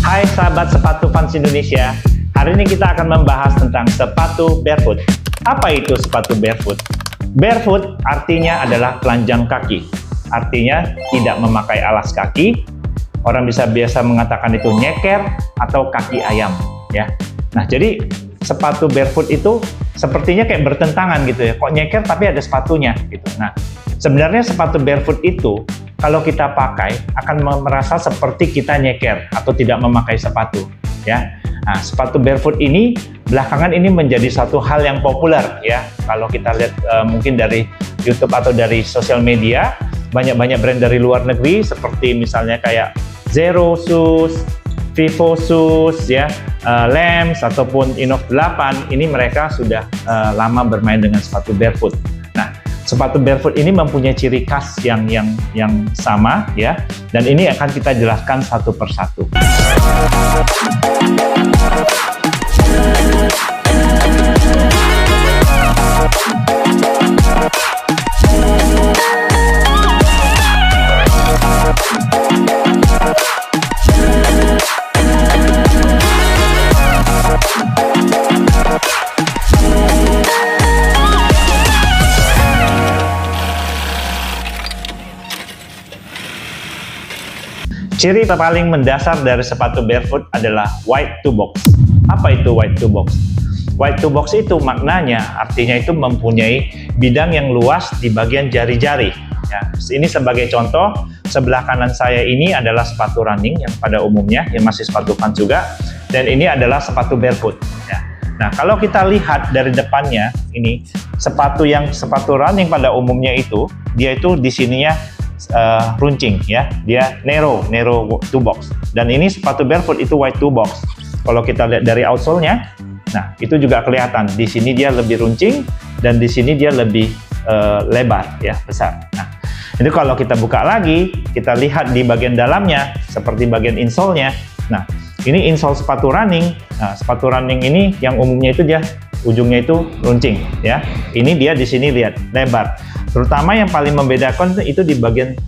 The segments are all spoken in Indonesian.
Hai sahabat sepatu fans Indonesia, hari ini kita akan membahas tentang sepatu barefoot. Apa itu sepatu barefoot? Barefoot artinya adalah telanjang kaki, artinya tidak memakai alas kaki. Orang biasa mengatakan itu nyeker atau kaki ayam, ya. Nah, jadi sepatu barefoot itu sepertinya kayak bertentangan gitu ya. Kok nyeker tapi ada sepatunya gitu. Nah, sebenarnya sepatu barefoot itu kalau kita pakai akan merasa seperti kita nyeker atau tidak memakai sepatu, ya. Nah, sepatu barefoot ini belakangan ini menjadi satu hal yang populer, ya. Kalau kita lihat mungkin dari YouTube atau dari sosial media, banyak brand dari luar negeri seperti misalnya kayak Zero Shoes, Vivo Shoes, ya, Lams ataupun Inov 8, ini mereka sudah lama bermain dengan sepatu barefoot. Nah, sepatu barefoot ini mempunyai ciri khas yang sama, ya, dan ini akan kita jelaskan satu persatu. Ciri paling mendasar dari sepatu barefoot adalah wide toe box. Apa itu wide toe box? Wide toe box itu maknanya artinya itu mempunyai bidang yang luas di bagian jari-jari. Ya, ini sebagai contoh, sebelah kanan saya ini adalah sepatu running yang pada umumnya, yang masih sepatu fans juga, dan ini adalah sepatu barefoot. Ya. Nah, kalau kita lihat dari depannya, ini sepatu running pada umumnya itu, dia itu di sininya runcing, ya, dia narrow toe box, dan ini sepatu barefoot itu wide toe box. Kalau kita lihat dari outsole-nya, nah itu juga kelihatan di sini dia lebih runcing dan di sini dia lebih lebar, ya, besar. Nah, itu kalau kita buka lagi, kita lihat di bagian dalamnya seperti bagian insole-nya. Nah, ini insole sepatu running. Nah, sepatu running ini yang umumnya itu dia ujungnya itu runcing, ya. Ini dia di sini lihat lebar. Terutama yang paling membedakan itu di bagian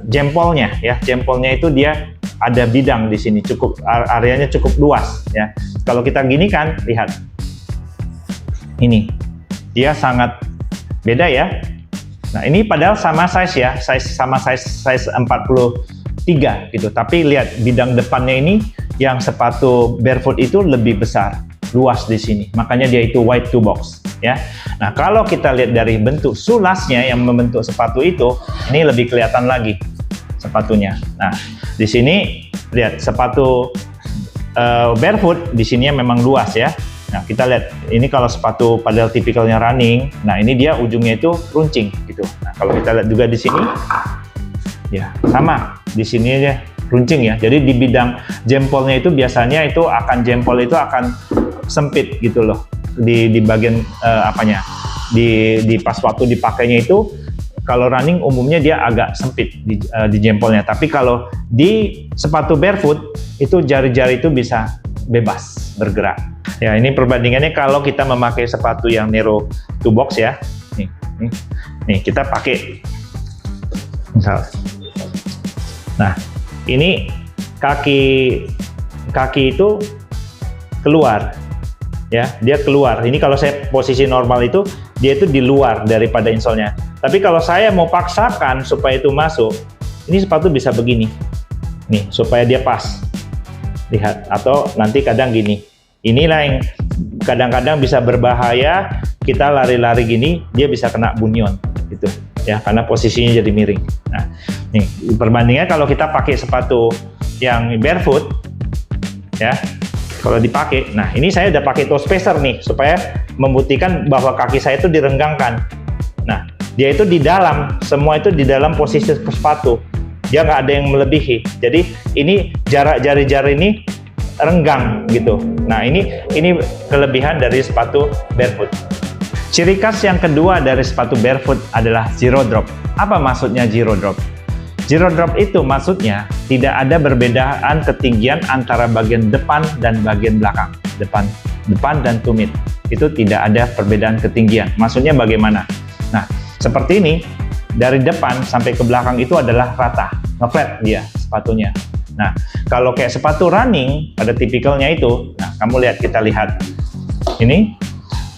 jempolnya, ya. Jempolnya itu dia ada bidang di sini, cukup areanya cukup luas, ya. Kalau kita gini kan, lihat. Ini. Dia sangat beda, ya. Nah, ini padahal sama size, ya. Size 43 gitu. Tapi lihat bidang depannya ini yang sepatu barefoot itu lebih besar, luas di sini. Makanya dia itu wide toe box, ya. Nah, kalau kita lihat dari bentuk sulasnya yang membentuk sepatu itu, ini lebih kelihatan lagi sepatunya. Nah, di sini lihat sepatu barefoot di sininya memang luas, ya. Nah, kita lihat ini kalau sepatu padahal tipikalnya running, nah ini dia ujungnya itu runcing gitu. Nah, kalau kita lihat juga di sini, ya sama di sini aja runcing, ya. Jadi di bidang jempolnya itu biasanya itu jempol itu akan sempit gitu loh. Di bagian di pas waktu dipakainya itu kalau running umumnya dia agak sempit di jempolnya, tapi kalau di sepatu barefoot itu jari-jari itu bisa bebas bergerak. Ya, ini perbandingannya kalau kita memakai sepatu yang narrow toe box, ya. Nih kita pakai misal. Nah, ini kaki itu keluar. Ya, dia keluar. Ini kalau saya posisi normal itu dia itu di luar daripada insole-nya. Tapi kalau saya mau paksakan supaya itu masuk, ini sepatu bisa begini. Nih, supaya dia pas. Lihat, atau nanti kadang gini. Inilah yang kadang-kadang bisa berbahaya, kita lari-lari gini, dia bisa kena bunyon gitu. Ya, karena posisinya jadi miring. Nah, nih perbandingannya kalau kita pakai sepatu yang barefoot, ya. Kalau dipakai, nah ini saya udah pakai toe spacer nih supaya membuktikan bahwa kaki saya itu direnggangkan. Nah, dia itu di dalam, semua itu di dalam posisi sepatu. Dia nggak ada yang melebihi. Jadi ini jarak jari-jari ini renggang gitu. Nah, ini kelebihan dari sepatu barefoot. Ciri khas yang kedua dari sepatu barefoot adalah zero drop. Apa maksudnya zero drop? Zero drop itu maksudnya tidak ada perbedaan ketinggian antara bagian depan dan bagian belakang. Depan dan tumit. Itu tidak ada perbedaan ketinggian. Maksudnya bagaimana? Nah, seperti ini, dari depan sampai ke belakang itu adalah rata, nge-flat dia sepatunya. Nah, kalau kayak sepatu running pada tipikalnya itu, nah kamu lihat, kita lihat ini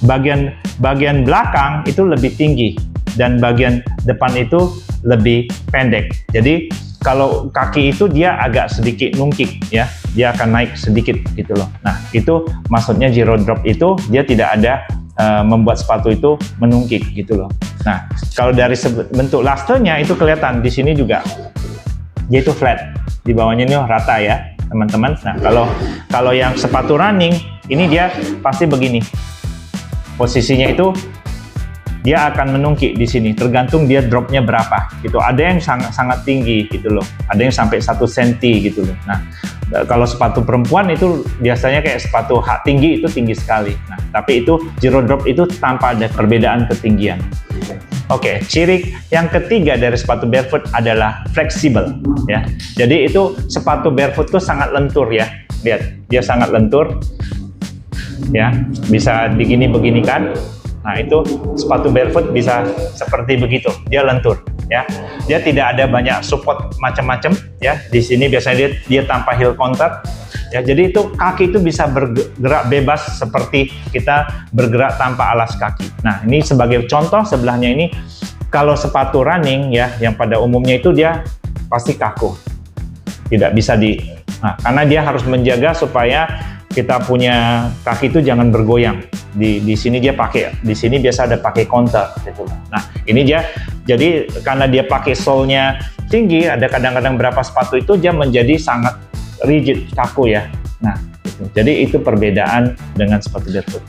bagian belakang itu lebih tinggi dan bagian depan itu lebih pendek. Jadi kalau kaki itu dia agak sedikit nungkik ya, dia akan naik sedikit gitu loh. Nah, itu maksudnya zero drop itu dia tidak ada membuat sepatu itu menungkik gitu loh. Nah, kalau dari bentuk lasternya itu kelihatan di sini juga dia itu flat, di bawahnya ini rata ya teman-teman. Nah, kalau yang sepatu running ini dia pasti begini posisinya, itu dia akan menungkik di sini, tergantung dia dropnya berapa gitu. Ada yang sangat tinggi gitu loh, ada yang sampai 1 cm gitu loh. Nah, kalau sepatu perempuan itu biasanya kayak sepatu hak tinggi itu tinggi sekali. Nah, tapi itu zero drop itu tanpa ada perbedaan ketinggian. Oke, ciri yang ketiga dari sepatu barefoot adalah fleksibel ya. Jadi itu sepatu barefoot tuh sangat lentur ya. Lihat, dia sangat lentur ya, bisa begini-beginikan. Nah, itu sepatu barefoot bisa seperti begitu, dia lentur ya. Dia tidak ada banyak support macam-macam ya. Di sini biasanya dia tanpa heel contact ya. Jadi itu kaki itu bisa bergerak bebas seperti kita bergerak tanpa alas kaki. Nah, ini sebagai contoh sebelahnya ini, kalau sepatu running ya yang pada umumnya itu dia pasti kaku. Tidak bisa karena dia harus menjaga supaya kita punya kaki itu jangan bergoyang. Di sini dia pakai, di sini biasa ada pakai contact gitu. Nah, ini dia jadi karena dia pakai sole-nya tinggi, ada kadang-kadang berapa sepatu itu dia menjadi sangat rigid, kaku ya. Nah, gitu. Jadi itu perbedaan dengan sepatu barefoot.